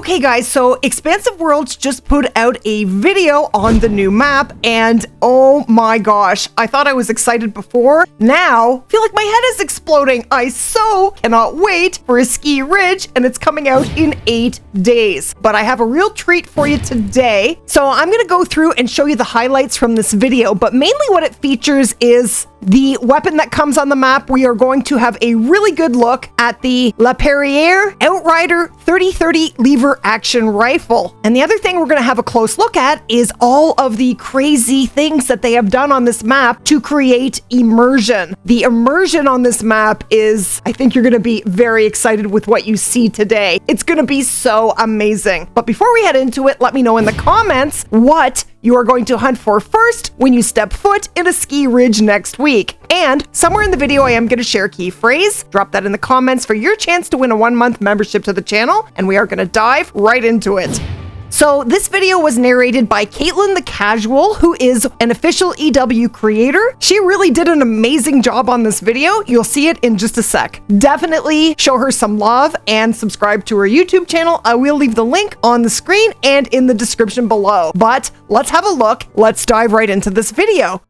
Okay guys, so Expansive Worlds just put out a video on the new map, and oh my gosh, I thought I was excited before. Now, I feel like my head is exploding. I so cannot wait for Askiy Ridge, and it's coming out in 8 days. But I have a real treat for you today. So I'm gonna go through and show you the highlights from this video, but mainly what it features is the weapon that comes on the map. We are going to have a really good look at the Perrier Outrider 3030 lever action rifle. And the other thing we're going to have a close look at is all of the crazy things that they have done on this map to create immersion. The immersion on this map is, I think you're going to be very excited with what you see today. It's going to be so amazing. But before we head into it, let me know in the comments what you are going to hunt for first when you step foot in Askiy Ridge next week. And somewhere in the video, I am going to share a key phrase. Drop that in the comments for your chance to win a 1-month membership to the channel, and we are going to dive right into it. So this video was narrated by Caitlin the Casual, who is an official EW creator. She really did an amazing job on this video. You'll see it in just a sec. Definitely show her some love and subscribe to her YouTube channel. I will leave the link on the screen and in the description below. But let's have a look. Let's dive right into this video.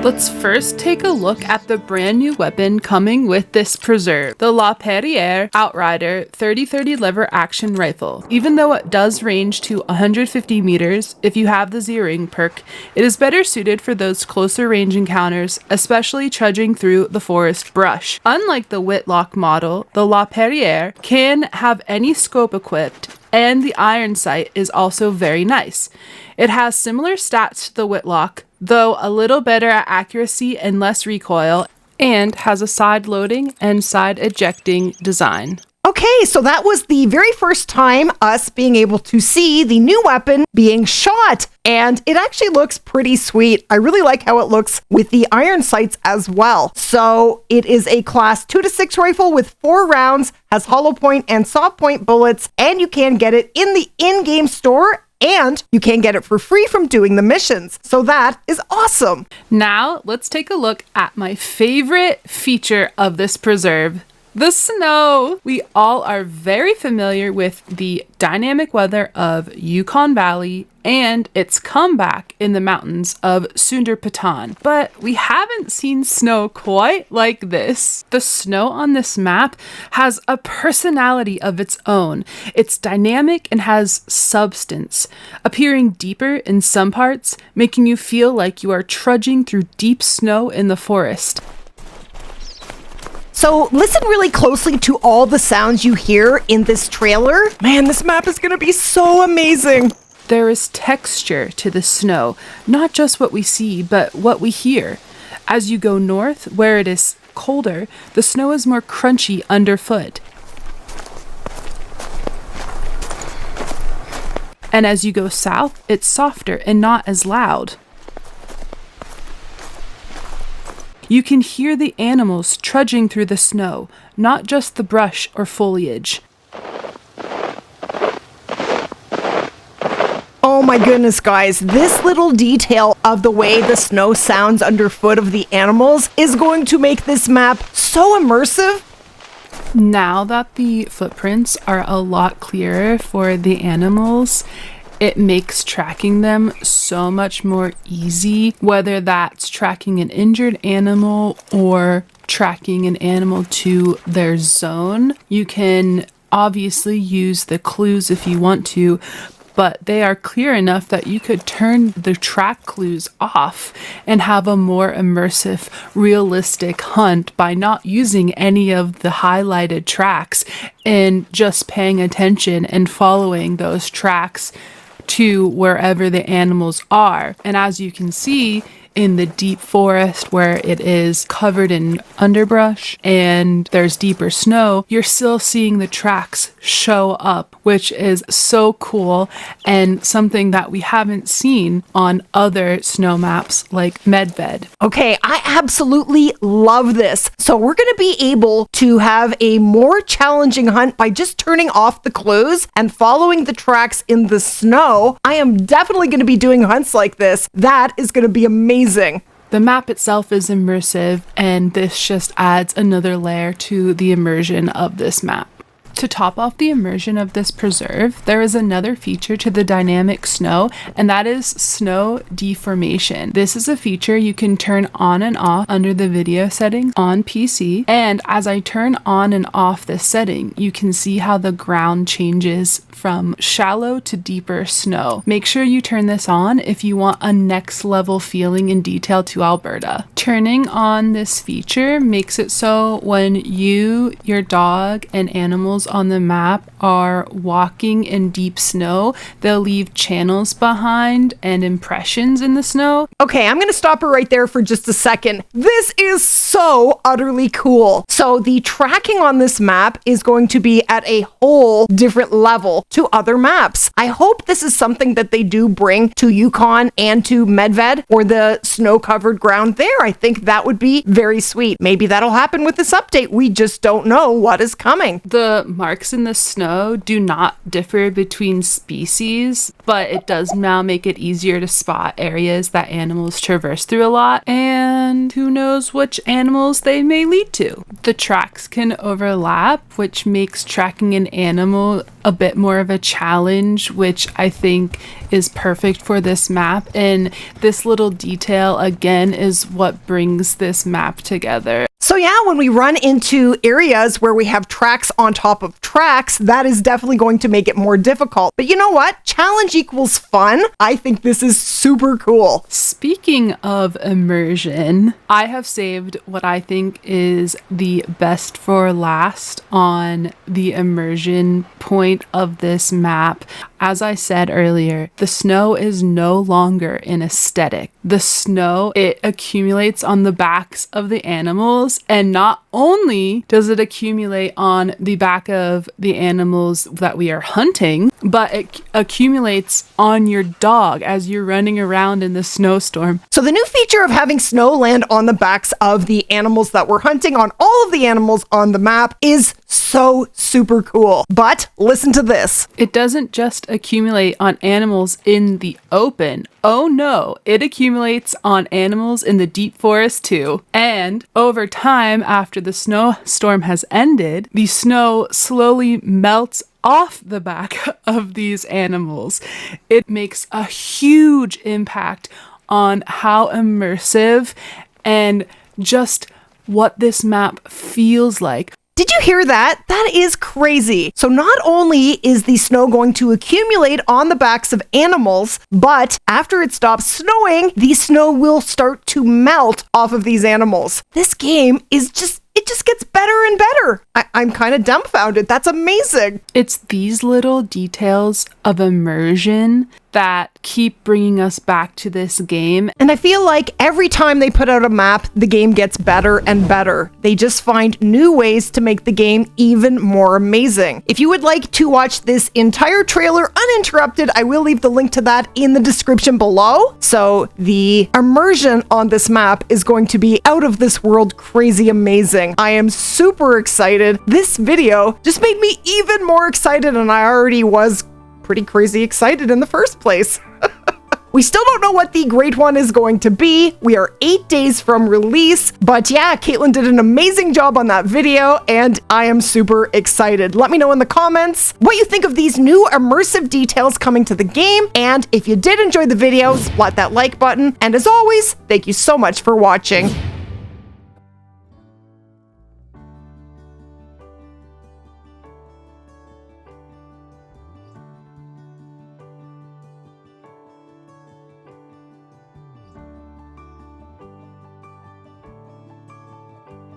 Let's first take a look at the brand new weapon coming with this preserve, the Perrier Outrider 3030 lever action rifle. Even though it does range to 150 meters, if you have the zeroing perk, it is better suited for those closer range encounters, especially trudging through the forest brush. Unlike the Whitlock model, the Perrier can have any scope equipped, and the iron sight is also very nice. It has similar stats to the Whitlock, though a little better at accuracy and less recoil, and has a side loading and side ejecting design. Okay, so that was the very first time us being able to see the new weapon being shot, and it actually looks pretty sweet. I really like how it looks with the iron sights as well. So it is a class 2 to 6 rifle with 4 rounds, has hollow point and soft point bullets, and you can get it in the in-game store, and you can get it for free from doing the missions. So that is awesome. Now let's take a look at my favorite feature of this preserve, the snow. We all are very familiar with the dynamic weather of Yukon Valley and its comeback in the mountains of Sundarpatan, but we haven't seen snow quite like this. The snow on this map has a personality of its own. It's dynamic and has substance, appearing deeper in some parts, making you feel like you are trudging through deep snow in the forest. So listen really closely to all the sounds you hear in this trailer. Man, this map is going to be so amazing. There is texture to the snow, not just what we see, but what we hear. As you go north, where it is colder, the snow is more crunchy underfoot. And as you go south, it's softer and not as loud. You can hear the animals trudging through the snow, not just the brush or foliage. Oh my goodness, guys, this little detail of the way the snow sounds underfoot of the animals is going to make this map so immersive. Now that the footprints are a lot clearer for the animals, it makes tracking them so much more easy, whether that's tracking an injured animal or tracking an animal to their zone. You can obviously use the clues if you want to, but they are clear enough that you could turn the track clues off and have a more immersive, realistic hunt by not using any of the highlighted tracks and just paying attention and following those tracks to wherever the animals are. And as you can see, in the deep forest where it is covered in underbrush and there's deeper snow, you're still seeing the tracks show up, which is so cool and something that we haven't seen on other snow maps like Medved. Okay, I absolutely love this. So we're going to be able to have a more challenging hunt by just turning off the clues and following the tracks in the snow. I am definitely going to be doing hunts like this. That is going to be amazing. The map itself is immersive, and this just adds another layer to the immersion of this map. To top off the immersion of this preserve, there is another feature to the dynamic snow, and that is snow deformation. This is a feature you can turn on and off under the video settings on PC, and as I turn on and off this setting, you can see how the ground changes from shallow to deeper snow. Make sure you turn this on if you want a next level feeling and detail to Alberta. Turning on this feature makes it so when you, your dog, and animals on the map are walking in deep snow, they'll leave channels behind and impressions in the snow. Okay, I'm gonna stop her right there for just a second. This is so utterly cool. So the tracking on this map is going to be at a whole different level to other maps. I hope this is something that they do bring to Yukon and to Medved, or the snow-covered ground there. I think that would be very sweet. Maybe that'll happen with this update. We just don't know what is coming. The marks in the snow do not differ between species, but it does now make it easier to spot areas that animals traverse through a lot, and who knows which animals they may lead to. The tracks can overlap, which makes tracking an animal a bit more of a challenge, which I think is perfect for this map. And this little detail again is what brings this map together. So yeah, when we run into areas where we have tracks on top of tracks, that is definitely going to make it more difficult. But you know what? Challenge equals fun. I think this is super cool. Speaking of immersion, I have saved what I think is the best for last on the immersion point of this map. As I said earlier, the snow is no longer an aesthetic. The snow, it accumulates on the backs of the animals, and not only does it accumulate on the back of the animals that we are hunting, but it accumulates on your dog as you're running around in the snowstorm. So the new feature of having snow land on the backs of the animals that we're hunting, on all of the animals on the map, is so super cool. But listen to this. It doesn't just accumulate on animals in the open. Oh no, it accumulates on animals in the deep forest too. And over time, after the snowstorm has ended, the snow slowly melts off the back of these animals. It makes a huge impact on how immersive and just what this map feels like. Did you hear that? That is crazy. So not only is the snow going to accumulate on the backs of animals, but after it stops snowing, the snow will start to melt off of these animals. This game is it just gets better and better. I'm kind of dumbfounded. That's amazing. It's these little details of immersion that keep bringing us back to this game. And I feel like every time they put out a map, the game gets better and better. They just find new ways to make the game even more amazing. If you would like to watch this entire trailer uninterrupted, I will leave the link to that in the description below. So the immersion on this map is going to be out of this world crazy amazing. I am super excited. This video just made me even more excited, and I already was pretty crazy excited in the first place. We still don't know what the great one is going to be. We are 8 days from release, but yeah, Caitlin did an amazing job on that video, and I am super excited. Let me know in the comments what you think of these new immersive details coming to the game, and if you did enjoy the video, splat that like button, and as always, thank you so much for watching.